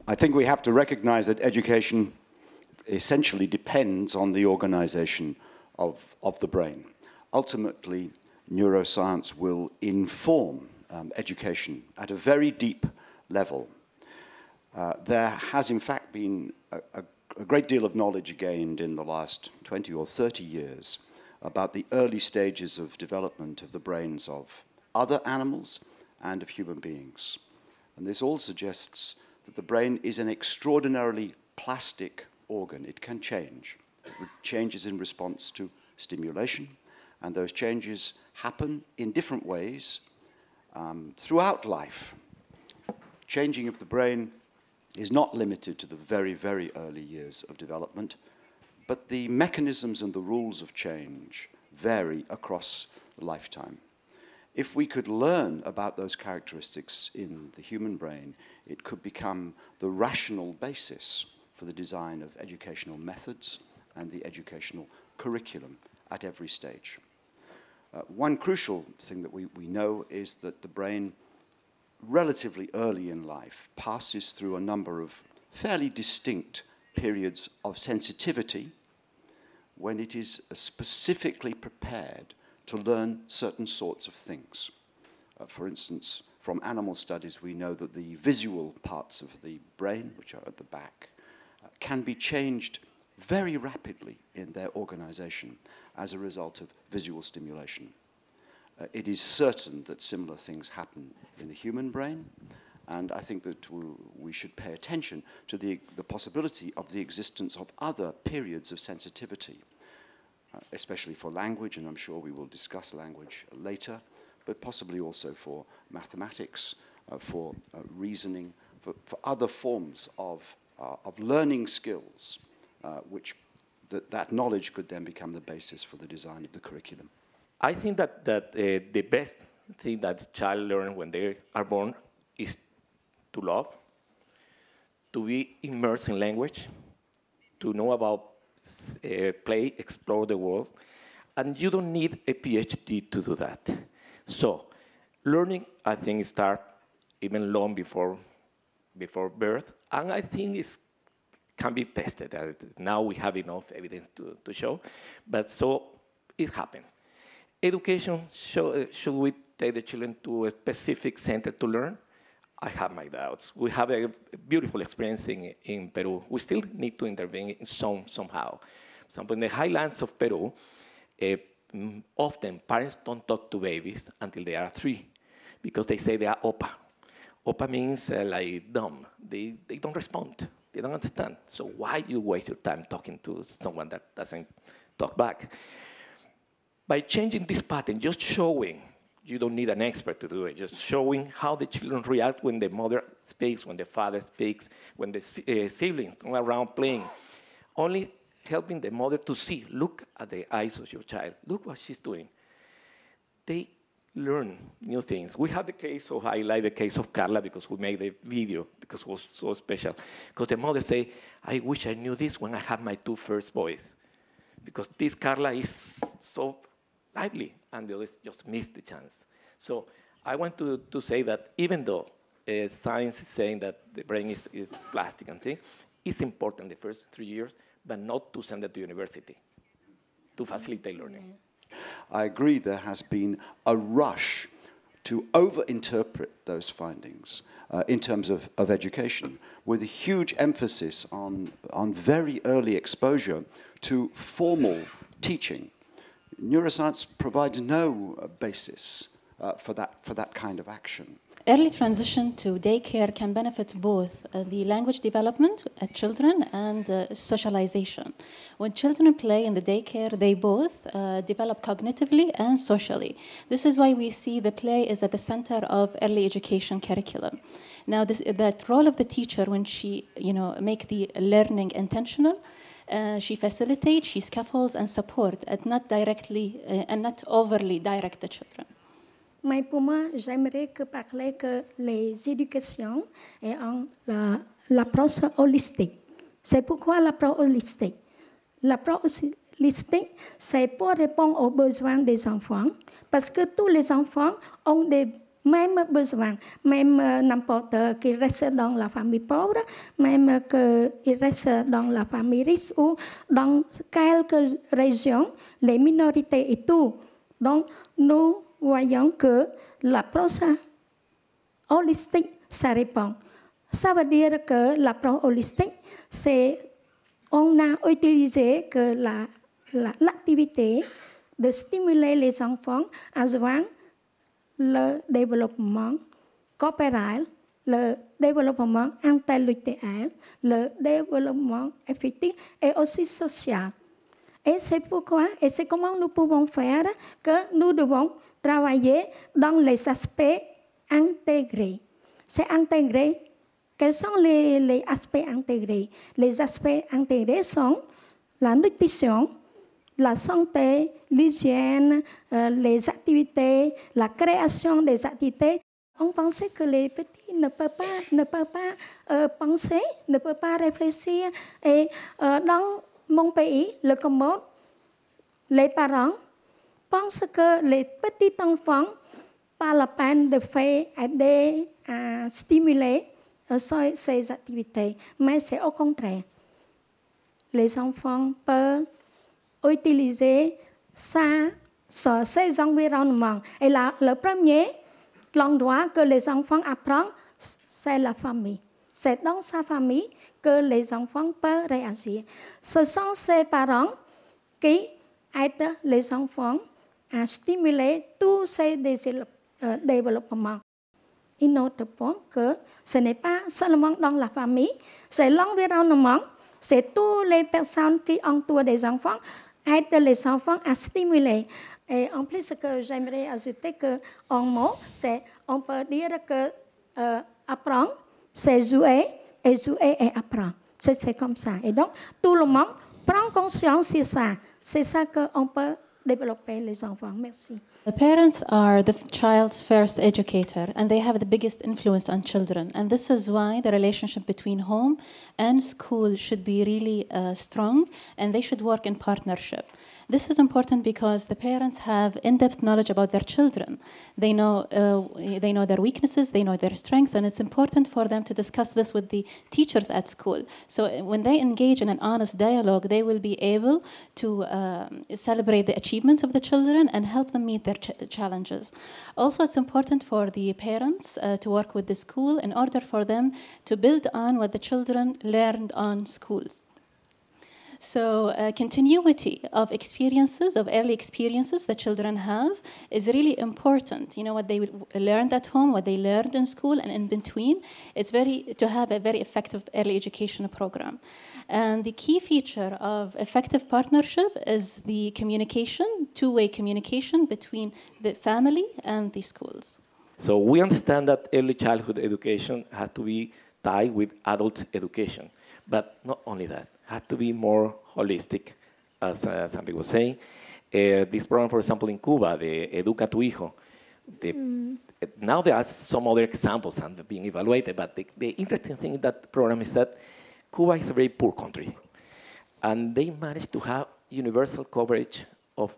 I think we have to recognize that education essentially depends on the organization of the brain. Ultimately, neuroscience will inform education at a very deep level. There has, in fact, been a great deal of knowledge gained in the last 20 or 30 years about the early stages of development of the brains of other animals and of human beings. And this all suggests that the brain is an extraordinarily plastic organ. It can change. It changes in response to stimulation, and those changes happen in different ways throughout life. Changing of the brain is not limited to the very, very early years of development, but the mechanisms and the rules of change vary across the lifetime. If we could learn about those characteristics in the human brain, it could become the rational basis for the design of educational methods and the educational curriculum at every stage. One crucial thing that we know is that the brain, relatively early in life, passes through a number of fairly distinct periods of sensitivity when it is specifically prepared to learn certain sorts of things. For instance, from animal studies, we know that the visual parts of the brain, which are at the back, can be changed very rapidly in their organization as a result of visual stimulation. It is certain that similar things happen in the human brain, and I think that we should pay attention to the possibility of the existence of other periods of sensitivity, especially for language, and I'm sure we will discuss language later, but possibly also for mathematics, for reasoning, for other forms of learning skills, which that knowledge could then become the basis for the design of the curriculum. I think that the best thing that a child learns when they are born is to love, to be immersed in language, to know about play, explore the world, and you don't need a PhD to do that. So, learning, I think, starts even long before birth, and I think it can be tested. Now we have enough evidence to show, but so it happens. Education, should we take the children to a specific center to learn? I have my doubts. We have a beautiful experience in Peru. We still need to intervene in somehow. For example, in the highlands of Peru, often parents don't talk to babies until they are 3 because they say they are opa. Opa means like dumb. They don't respond. They don't understand. So why you waste your time talking to someone that doesn't talk back? By changing this pattern, just showing, you don't need an expert to do it, just showing how the children react when the mother speaks, when the father speaks, when the siblings come around playing. Only helping the mother to see, look at the eyes of your child, look what she's doing. They learn new things. We have the case, so I like the case of Carla because we made the video because it was so special. Because the mother say, I wish I knew this when I had my 2 first boys. Because this Carla is so lively, and the others just missed the chance. So I want to say that even though science is saying that the brain is plastic and things, it's important the first 3 years, but not to send it to university, to facilitate learning. I agree there has been a rush to over-interpret those findings in terms of education, with a huge emphasis on very early exposure to formal teaching. Neuroscience provides no basis for that kind of action. Early transition to daycare can benefit both the language development at children and socialization. When children play in the daycare, they both develop cognitively and socially. This is why we see the play is at the center of early education curriculum. Now, that role of the teacher when she, make the learning intentional, she facilitates, she scaffolds and support, and not directly and not overly direct the children. Mais pour moi, j'aimerais parler que les éducations et l'approche holistique. C'est pourquoi l'approche holistique? L'approche holistique, c'est pour répondre aux besoins des enfants, parce que tous les enfants ont des même besoin, même n'importe qui reste dans la famille pauvre, même qu'il reste dans la famille riche ou dans quelques régions, les minorités et tout. Donc, nous voyons que l'approche holistique, ça répond. Ça veut dire que l'approche holistique, c'est on a utilisé que l'activité de stimuler les enfants à joindre le développement corporel, le développement intellectuel, le développement affectif et aussi social. Et c'est pourquoi, et c'est comment nous pouvons faire que nous devons travailler dans les aspects intégrés. C'est intégré. Quels sont les aspects intégrés? Les aspects intégrés sont la nutrition, la santé, l'hygiène, les activités, la création des activités. On pensait que les petits ne peuvent pas penser, ne peuvent pas réfléchir. Et dans mon pays, le Cambodge, les parents pensent que les petits enfants, pas la peine de faire aider à stimuler ces activités. Mais c'est au contraire. Les enfants peuvent utiliser ça sur ces environnements. Et là, le premier, l'endroit que les enfants apprennent, c'est la famille. C'est dans sa famille que les enfants peuvent réagir. Ce sont ces parents qui aident les enfants à stimuler tous ces développements. Un autre point que ce n'est pas seulement dans la famille, c'est l'environnement, c'est toutes les personnes qui entourent des enfants, aident les enfants à stimuler. Et en plus, ce que j'aimerais ajouter en mot, c'est on peut dire que apprendre, c'est jouer, et jouer et apprendre. C'est comme ça. Et donc, tout le monde prend conscience de ça. C'est ça qu'on peut développer les enfants. Merci. The parents are the child's first educator, and they have the biggest influence on children. And this is why the relationship between home and school should be really strong, and they should work in partnership. This is important because the parents have in-depth knowledge about their children. They know their weaknesses, they know their strengths, and it's important for them to discuss this with the teachers at school. So when they engage in an honest dialogue, they will be able to celebrate the achievements of the children and help them meet their challenges. Also, it's important for the parents to work with the school in order for them to build on what the children learned on schools. So continuity of experiences, of early experiences that children have is really important. You know, what they learned at home, what they learned in school, and in between. It's to have a very effective early education program. And the key feature of effective partnership is the communication, two-way communication between the family and the schools. So we understand that early childhood education has to be tied with adult education. But not only that, had to be more holistic, as some people were saying. This program, for example, in Cuba, the Educa tu Hijo, now there are some other examples and being evaluated, but the interesting thing in that program is that Cuba is a very poor country, and they managed to have universal coverage of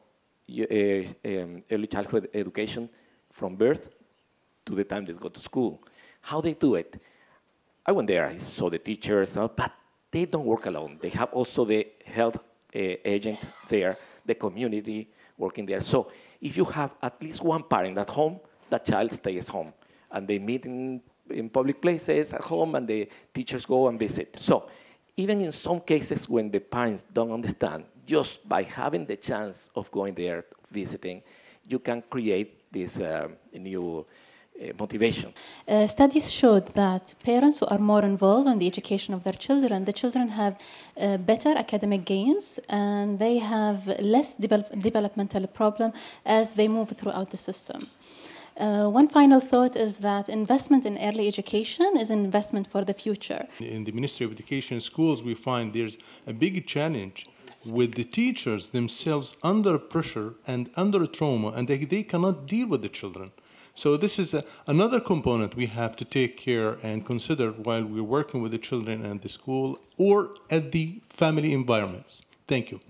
early childhood education from birth to the time they go to school. How they do it? I went there, I saw the teachers, but they don't work alone. They have also the health agent there, the community working there. So if you have at least one parent at home, that child stays home. And they meet in public places at home, and the teachers go and visit. So even in some cases when the parents don't understand, just by having the chance of going there, visiting, you can create this new motivation. Studies showed that parents who are more involved in the education of their children, the children have better academic gains, and they have less developmental problem as they move throughout the system. One final thought is that investment in early education is an investment for the future. In the Ministry of Education schools, we find there's a big challenge with the teachers themselves under pressure and under trauma, and they cannot deal with the children. So this is another component we have to take care and consider while we're working with the children at the school or at the family environments. Thank you.